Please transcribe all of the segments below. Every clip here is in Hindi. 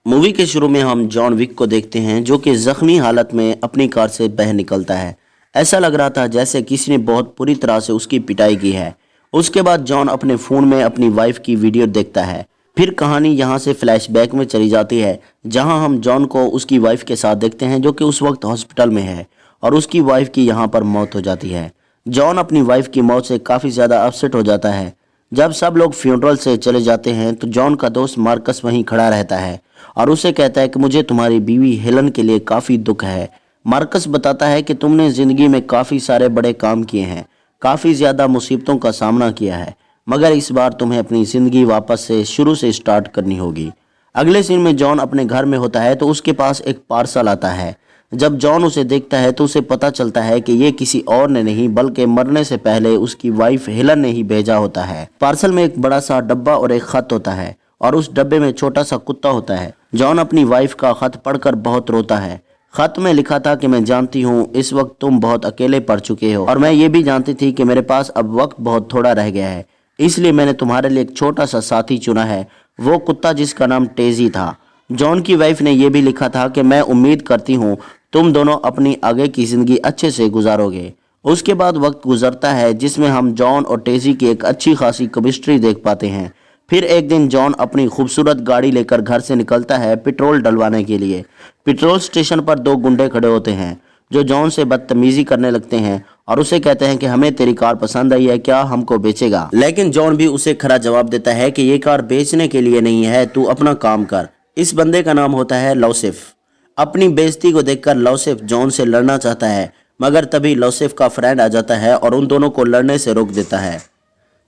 मूवी के शुरू में हम जॉन विक को देखते हैं जो कि जख्मी हालत में अपनी कार से बाहर निकलता है। ऐसा लग रहा था जैसे किसी ने बहुत बुरी तरह से उसकी पिटाई की है। उसके बाद जॉन अपने फ़ोन में अपनी वाइफ की वीडियो देखता है। फिर कहानी यहाँ से फ्लैशबैक में चली जाती है जहाँ हम जॉन को उसकी वाइफ के साथ देखते हैं जो कि उस वक्त हॉस्पिटल में है और उसकी वाइफ की यहाँ पर मौत हो जाती है। जॉन अपनी वाइफ की मौत से काफ़ी ज़्यादा अपसेट हो जाता है। जब सब लोग फ्यूनरल से चले जाते हैं तो जॉन का दोस्त मार्कस वहीं खड़ा रहता है और उसे कहता है कि मुझे तुम्हारी बीवी हेलन के लिए काफ़ी दुख है। मार्कस बताता है कि तुमने ज़िंदगी में काफ़ी सारे बड़े काम किए हैं, काफ़ी ज़्यादा मुसीबतों का सामना किया है, मगर इस बार तुम्हें अपनी ज़िंदगी वापस से शुरू से स्टार्ट करनी होगी। अगले सीन में जॉन अपने घर में होता है तो उसके पास एक पार्सल आता है। जब जॉन उसे देखता है तो उसे पता चलता है कि ये किसी और ने नहीं बल्कि मरने से पहले उसकी वाइफ हेलन ने ही भेजा होता है। पार्सल में एक बड़ा सा डब्बा और एक खत होता है और उस डब्बे में छोटा सा कुत्ता होता है। जॉन अपनी वाइफ का खत पढ़कर बहुत रोता है। खत में लिखा था कि मैं जानती हूँ इस वक्त तुम बहुत अकेले पड़ चुके हो और मैं ये भी जानती थी कि मेरे पास अब वक्त बहुत थोड़ा रह गया है, इसलिए मैंने तुम्हारे लिए एक छोटा सा साथी चुना है, वो कुत्ता जिसका नाम टेजी था। जॉन की वाइफ ने यह भी लिखा था कि मैं उम्मीद करती हूँ तुम दोनों अपनी आगे की ज़िंदगी अच्छे से गुजारोगे। उसके बाद वक्त गुजरता है जिसमें हम जॉन और टेजी की एक अच्छी खासी केमिस्ट्री देख पाते हैं। फिर एक दिन जॉन अपनी खूबसूरत गाड़ी लेकर घर से निकलता है पेट्रोल डलवाने के लिए। पेट्रोल स्टेशन पर दो गुंडे खड़े होते हैं जो जॉन से बदतमीजी करने लगते हैं और उसे कहते हैं कि हमें तेरी कार पसंद आई है, क्या हमको बेचेगा। लेकिन जॉन भी उसे खरा जवाब देता है कि ये कार बेचने के लिए नहीं है, तू अपना काम कर। इस बंदे का नाम होता है लौसिफ। अपनी बेइज्जती को देखकर लौसिफ जॉन से लड़ना चाहता है, मगर तभी लौसिफ का फ्रेंड आ जाता है और उन दोनों को लड़ने से रोक देता है।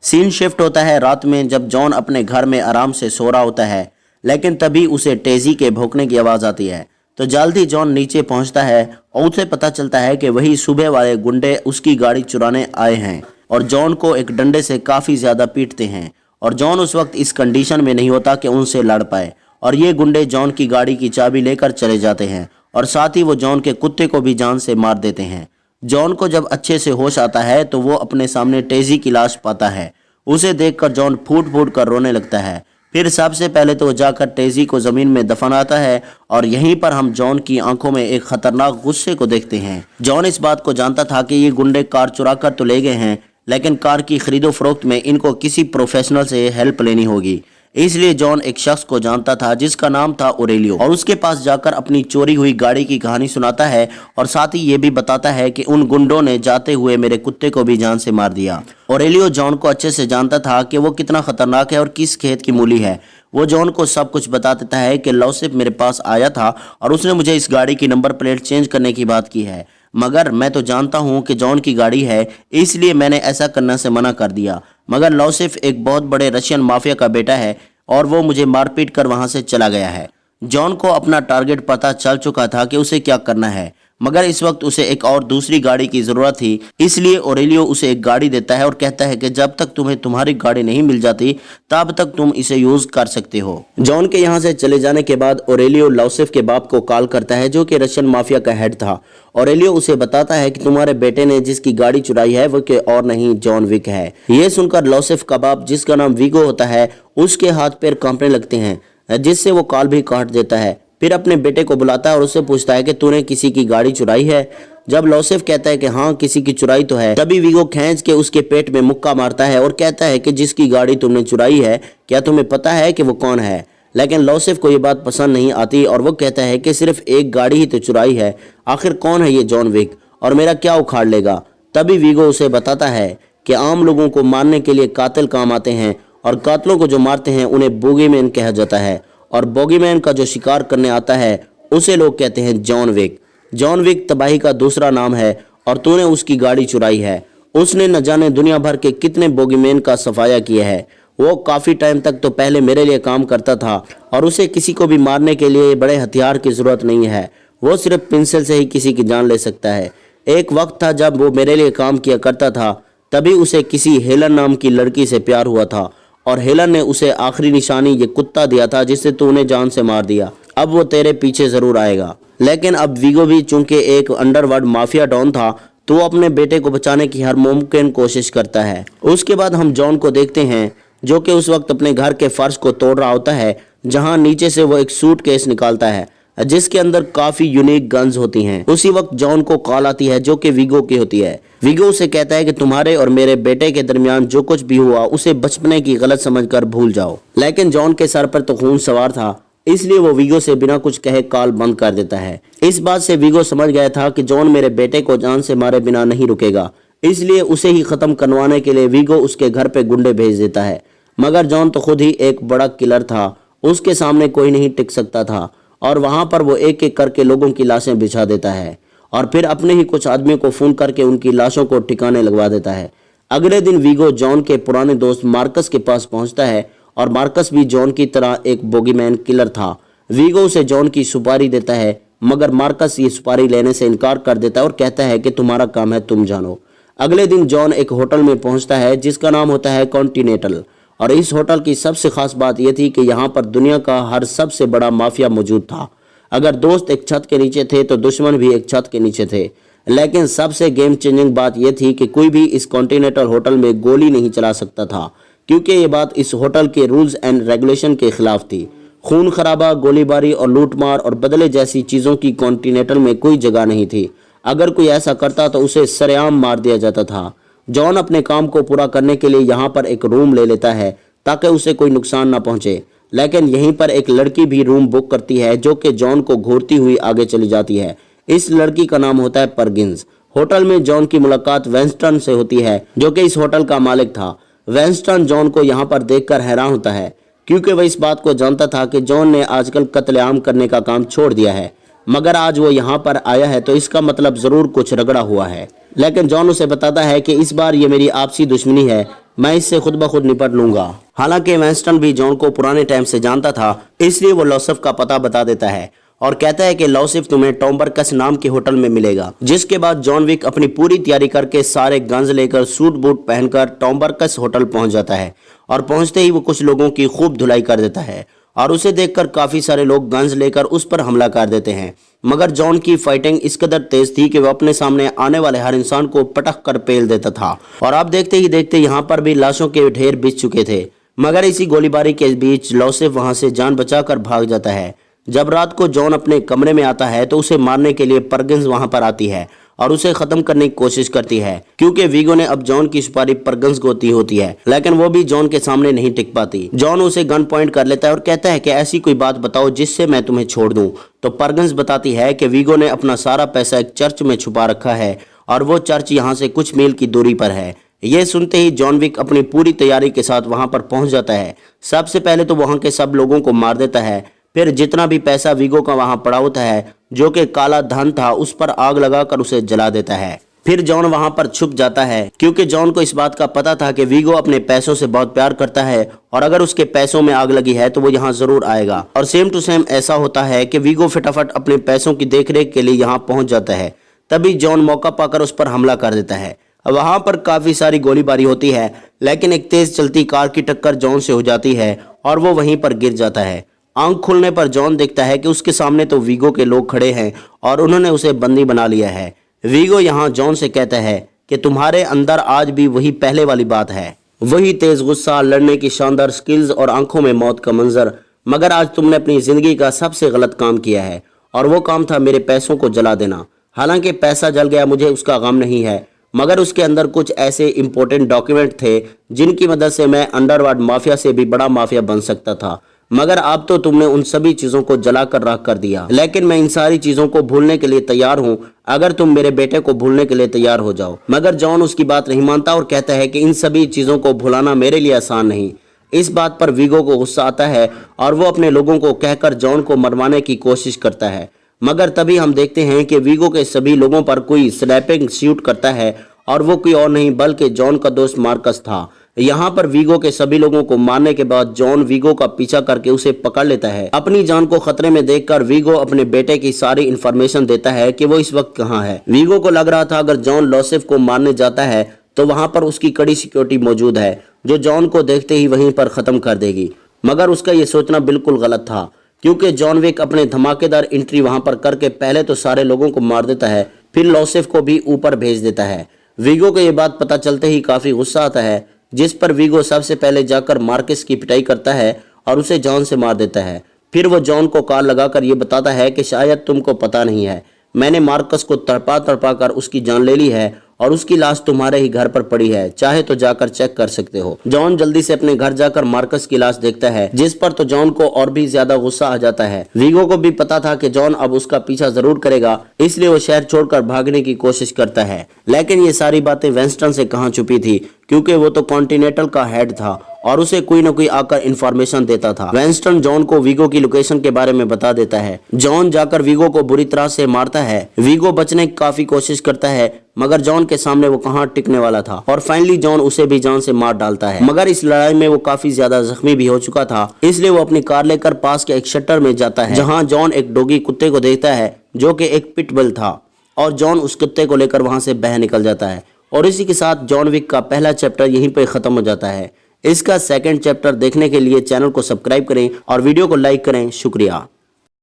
सीन शिफ्ट होता है रात में जब जॉन अपने घर में आराम से सो रहा होता है, लेकिन तभी उसे टेजी के भौंकने की आवाज़ आती है। तो जल्दी जॉन नीचे पहुंचता है और उसे पता चलता है कि वही सुबह वाले गुंडे उसकी गाड़ी चुराने आए हैं और जॉन को एक डंडे से काफ़ी ज़्यादा पीटते हैं। और जॉन उस वक्त इस कंडीशन में नहीं होता कि उनसे लड़ पाए और ये गुंडे जॉन की गाड़ी की चाबी लेकर चले जाते हैं और साथ ही वो जॉन के कुत्ते को भी जान से मार देते हैं। जॉन को जब अच्छे से होश आता है तो वो अपने सामने टेजी की लाश पाता है। उसे देखकर जॉन फूट फूट कर रोने लगता है। फिर सबसे पहले तो वो जाकर टेजी को ज़मीन में दफनाता है और यहीं पर हम जॉन की आंखों में एक खतरनाक गुस्से को देखते हैं। जॉन इस बात को जानता था कि ये गुंडे कार चुरा कर तो ले गए हैं, लेकिन कार की खरीदो फरोख्त में इनको किसी प्रोफेशनल से हेल्प लेनी होगी। इसलिए जॉन एक शख्स को जानता था जिसका नाम था ओरेलियो और उसके पास जाकर अपनी चोरी हुई गाड़ी की कहानी सुनाता है और साथ ही ये भी बताता है कि उन गुंडों ने जाते हुए मेरे कुत्ते को भी जान से मार दिया। ओरेलियो जॉन को अच्छे से जानता था कि वो कितना खतरनाक है और किस खेत की मूली है। वो जॉन को सब कुछ बता देता है कि लौसिफ मेरे पास आया था और उसने मुझे इस गाड़ी की नंबर प्लेट चेंज करने की बात की है, मगर मैं तो जानता हूँ कि जॉन की गाड़ी है, इसलिए मैंने ऐसा करने से मना कर दिया। मगर लौसिफ एक बहुत बड़े रशियन माफिया का बेटा है और वो मुझे मारपीट कर वहाँ से चला गया है। जॉन को अपना टारगेट पता चल चुका था कि उसे क्या करना है, मगर इस वक्त उसे एक और दूसरी गाड़ी की ज़रूरत थी। इसलिए ओरेलियो उसे एक गाड़ी देता है और कहता है कि जब तक तुम्हें तुम्हारी गाड़ी नहीं मिल जाती तब तक तुम इसे यूज़ कर सकते हो। जॉन के यहाँ से चले जाने के बाद ओरेलियो लौसिफ के बाप को कॉल करता है जो कि रशियन माफिया का हेड था। ओरेलियो उसे बताता है कि तुम्हारे बेटे ने जिसकी गाड़ी चुराई है वो के और नहीं जॉन विक है। ये सुनकर लौसिफ का बाप जिसका नाम वीगो होता है उसके हाथ पैर कांपने लगते हैं, जिससे वो कॉल भी काट देता है। फिर अपने बेटे को बुलाता है और उससे पूछता है कि तूने किसी की गाड़ी चुराई है। जब लौसिफ कहता है कि हाँ किसी की चुराई तो है, तभी वीगो खींच के उसके पेट में मुक्का मारता है और कहता है कि जिसकी गाड़ी तुमने चुराई है क्या तुम्हें पता है कि वो कौन है। लेकिन लौसिफ को ये बात पसंद नहीं आती और वो कहता है कि सिर्फ एक गाड़ी ही तो चुराई है, आखिर कौन है ये जॉन विक और मेरा क्या उखाड़ लेगा। तभी वीगो उसे बताता है कि आम लोगों को मारने के लिए कातिल काम आते हैं और कातिलों को जो मारते हैं उन्हें बोगीमैन कहा जाता है और बोगीमैन का जो शिकार करने आता है उसे लोग कहते हैं जॉन विक। जॉन विक तबाही का दूसरा नाम है और तूने उसकी गाड़ी चुराई है। उसने न जाने दुनिया भर के कितने बोगीमैन का सफाया किया है। वो काफ़ी टाइम तक तो पहले मेरे लिए काम करता था और उसे किसी को भी मारने के लिए बड़े हथियार की ज़रूरत नहीं है, वो सिर्फ पेंसिल से ही किसी की जान ले सकता है। एक वक्त था जब वो मेरे लिए काम किया करता था, तभी उसे किसी हेलन नाम की लड़की से प्यार हुआ था और हेलन ने उसे आखिरी निशानी ये कुत्ता दिया था जिससे तूने जान से मार दिया। अब वो तेरे पीछे ज़रूर आएगा। लेकिन अब वीगो भी चूंकि एक अंडरवर्ल्ड माफिया डॉन था तो वो अपने बेटे को बचाने की हर मुमकिन कोशिश करता है। उसके बाद हम जॉन को देखते हैं जो कि उस वक्त अपने घर के फर्श को तोड़ रहा होता है जहां नीचे से वो एक सूटकेस निकालता है जिसके अंदर काफी यूनिक गन्स होती हैं। उसी वक्त जॉन को कॉल आती है जो कि वीगो की होती है। वीगो उसे कहता है कि तुम्हारे और मेरे बेटे के दरमियान जो कुछ भी हुआ उसे बचपने की गलत समझकर भूल जाओ। लेकिन जॉन के सर पर तो खून सवार था, इसलिए वो वीगो से बिना कुछ कहे कॉल बंद कर देता है। इस बात से वीगो समझ गया था कि जॉन मेरे बेटे को जान से मारे बिना नहीं रुकेगा, इसलिए उसे ही खत्म करवाने के लिए वीगो उसके घर पे गुंडे भेज देता है। मगर जॉन तो खुद ही एक बड़ा किलर था, उसके सामने कोई नहीं टिक सकता था और वहां पर वो एक एक करके लोगों की लाशें बिछा देता है और फिर अपने ही कुछ आदमियों को फोन करके उनकी लाशों को ठिकाने लगवा देता है। अगले दिन वीगो जॉन के पुराने दोस्त मार्कस के पास पहुंचता है और मार्कस भी जॉन की तरह एक बोगीमैन किलर था। वीगो उसे जॉन की सुपारी देता है, मगर मार्कस ये सुपारी लेने से इनकार कर देता है और कहता है कि तुम्हारा काम है, तुम जानो। अगले दिन जॉन एक होटल में पहुंचता है जिसका नाम होता है कॉन्टिनेंटल, और इस होटल की सबसे खास बात यह थी कि यहाँ पर दुनिया का हर सबसे बड़ा माफिया मौजूद था। अगर दोस्त एक छत के नीचे थे तो दुश्मन भी एक छत के नीचे थे। लेकिन सबसे गेम चेंजिंग बात यह थी कि कोई भी इस कॉन्टिनेंटल होटल में गोली नहीं चला सकता था, क्योंकि ये बात इस होटल के रूल्स एंड रेगुलेशन के खिलाफ थी। खून खराबा, गोलीबारी और लूटमार और बदले जैसी चीज़ों की कॉन्टिनेंटल में कोई जगह नहीं थी। अगर कोई ऐसा करता तो उसे सरेआम मार दिया जाता था। जॉन अपने काम को पूरा करने के लिए यहाँ पर एक रूम ले लेता है ताकि उसे कोई नुकसान ना पहुंचे। लेकिन यहीं पर एक लड़की भी रूम बुक करती है जो कि जॉन को घूरती हुई आगे चली जाती है। इस लड़की का नाम होता है परगिन्स। होटल में जॉन की मुलाकात वेंस्टन से होती है जो कि इस होटल का मालिक था। वेंस्टन जॉन को यहाँ पर देखकर हैरान होता है, क्योंकि वह इस बात को जानता था कि जॉन ने आजकल कत्लेआम करने का काम छोड़ दिया है, मगर आज वो यहाँ पर आया है तो इसका मतलब जरूर कुछ रगड़ा हुआ है। लेकिन जॉन उसे बताता है कि इस बार ये मेरी आपसी दुश्मनी है, मैं इससे खुद ब खुद निपट लूंगा। हालांकि वेंस्टन भी जॉन को पुराने टाइम से जानता था, इसलिए वो लॉसेफ का पता बता देता है और कहता है कि लॉसेफ तुम्हें टॉम्बरकस नाम के होटल में मिलेगा। जिसके बाद जॉन विक अपनी पूरी तैयारी करके सारे गन्स लेकर सूट बूट पहनकर टॉम्बरकस होटल पहुंच जाता है और पहुंचते ही वो कुछ लोगों की खूब धुलाई कर देता है और उसे देखकर काफी सारे लोग गन्स लेकर उस पर हमला कर देते हैं। मगर जॉन की फाइटिंग इस कदर तेज थी कि वह अपने सामने आने वाले हर इंसान को पटक कर पेल देता था और आप देखते ही देखते यहाँ पर भी लाशों के ढेर बिछ चुके थे। मगर इसी गोलीबारी के बीच लॉसेफ वहां से जान बचाकर भाग जाता है। जब रात को जॉन अपने कमरे में आता है तो उसे मारने के लिए परगिन्स वहां पर आती है और उसे खत्म करने की कोशिश करती है, क्योंकि वीगो ने अब जॉन की सुपारी परगिन्स को दी होती है। लेकिन वो भी जॉन के सामने नहीं टिक पाती। जॉन उसे गन पॉइंट कर लेता है और कहता है कि ऐसी कोई बात बताओ जिससे मैं तुम्हें छोड़ दूं। तो परगिन्स बताती है कि वीगो ने अपना सारा पैसा एक चर्च में छुपा रखा है और वो चर्च यहाँ से कुछ मील की दूरी पर है। ये सुनते ही जॉन विक अपनी पूरी तैयारी के साथ वहां पर पहुंच जाता है। सबसे पहले तो वहां के सब लोगों को मार देता है, फिर जितना भी पैसा वीगो का वहां पड़ा होता है जो कि काला धन था उस पर आग लगाकर उसे जला देता है। फिर जॉन वहां पर छुप जाता है, क्योंकि जॉन को इस बात का पता था कि वीगो अपने पैसों से बहुत प्यार करता है और अगर उसके पैसों में आग लगी है तो वो यहाँ जरूर आएगा। और सेम टू सेम ऐसा होता है कि वीगो फटाफट अपने पैसों की देखरेख के लिए यहाँ पहुंच जाता है। तभी जॉन मौका पाकर उस पर हमला कर देता है। वहां पर काफी सारी गोलीबारी होती है, लेकिन एक तेज चलती कार की टक्कर जॉन से हो जाती है और वो वहीं पर गिर जाता है। आंख खुलने पर जॉन देखता है कि उसके सामने तो वीगो के लोग खड़े हैं और उन्होंने उसे बंदी बना लिया है। वीगो यहाँ जॉन से कहता है कि तुम्हारे अंदर आज भी वही पहले वाली बात है, वही तेज गुस्सा, लड़ने की शानदार स्किल्स और आंखों में मौत का मंजर, मगर आज तुमने अपनी जिंदगी का सबसे गलत काम किया है और वो काम था मेरे पैसों को जला देना। हालांकि पैसा जल गया, मुझे उसका गम नहीं है, मगर उसके अंदर कुछ ऐसे इंपॉर्टेंट डॉक्यूमेंट थे जिनकी मदद से मैं अंडरवर्ल्ड माफिया से भी बड़ा माफिया बन सकता था। मगर अब तो तुमने उन सभी चीजों को जलाकर राख कर दिया। लेकिन मैं इन सारी चीजों को भूलने के लिए तैयार हूँ अगर तुम मेरे बेटे को भूलने के लिए तैयार हो जाओ। मगर जॉन उसकी बात नहीं मानता और कहता है कि इन सभी चीजों को भुलाना मेरे लिए आसान नहीं। इस बात पर वीगो को गुस्सा आता है और वो अपने लोगों को कहकर जॉन को मरवाने की कोशिश करता है। मगर तभी हम देखते हैं कि वीगो के सभी लोगों पर कोई स्नैपिंग शूट करता है और वो कोई और नहीं बल्कि जॉन का दोस्त मार्कस था। यहाँ पर वीगो के सभी लोगों को मारने के बाद जॉन वीगो का पीछा करके उसे पकड़ लेता है। अपनी जान को खतरे में देखकर वीगो अपने बेटे की सारी इंफॉर्मेशन देता है कि वो इस वक्त कहाँ है। वीगो को लग रहा था अगर जॉन लॉसेफ को मारने जाता है तो वहां पर उसकी कड़ी सिक्योरिटी मौजूद है जो जॉन को देखते ही वहीं पर खत्म कर देगी। मगर उसका ये सोचना बिल्कुल गलत था, क्योंकि जॉन विक अपने धमाकेदार एंट्री वहां पर करके पहले तो सारे लोगों को मार देता है, फिर लॉसेफ को भी ऊपर भेज देता है। वीगो को ये बात पता चलते ही काफी गुस्सा आता है, जिस पर वीगो सबसे पहले जाकर मार्कस की पिटाई करता है और उसे जॉन से मार देता है। फिर वो जॉन को कॉल लगाकर ये बताता है कि शायद तुमको पता नहीं है, मैंने मार्कस को तड़पा तड़पा कर उसकी जान ले ली है और उसकी लाश तुम्हारे ही घर पर पड़ी है, चाहे तो जाकर चेक कर सकते हो। जॉन जल्दी से अपने घर जाकर मार्कस की लाश देखता है, जिस पर तो जॉन को और भी ज्यादा गुस्सा आ जाता है। वीगो को भी पता था कि जॉन अब उसका पीछा जरूर करेगा, इसलिए वो शहर छोड़कर भागने की कोशिश करता है। लेकिन ये सारी बातें वेंस्टन से कहाँ छुपी थी, क्योंकि वो तो कॉन्टिनेंटल का हेड था और उसे कोई न कोई आकर इंफॉर्मेशन देता था। वेंस्टन जॉन को वीगो की लोकेशन के बारे में बता देता है। जॉन जाकर वीगो को बुरी तरह से मारता है। वीगो बचने की काफी कोशिश करता है, मगर जॉन के सामने वो कहाँ टिकने वाला था और फाइनली जॉन उसे भी जान से मार डालता है। मगर इस लड़ाई में वो काफी ज्यादा जख्मी भी हो चुका था, इसलिए वो अपनी कार लेकर पास के एक शटर में जाता है, जहाँ जॉन एक डॉगी कुत्ते को देखता है जो कि एक पिटबुल था, और जॉन उस कुत्ते को लेकर वहां से बह निकल जाता है। और इसी के साथ जॉन विक का पहला चैप्टर यहीं पे खत्म हो जाता है। इसका सेकंड चैप्टर देखने के लिए चैनल को सब्सक्राइब करें और वीडियो को लाइक करें। शुक्रिया।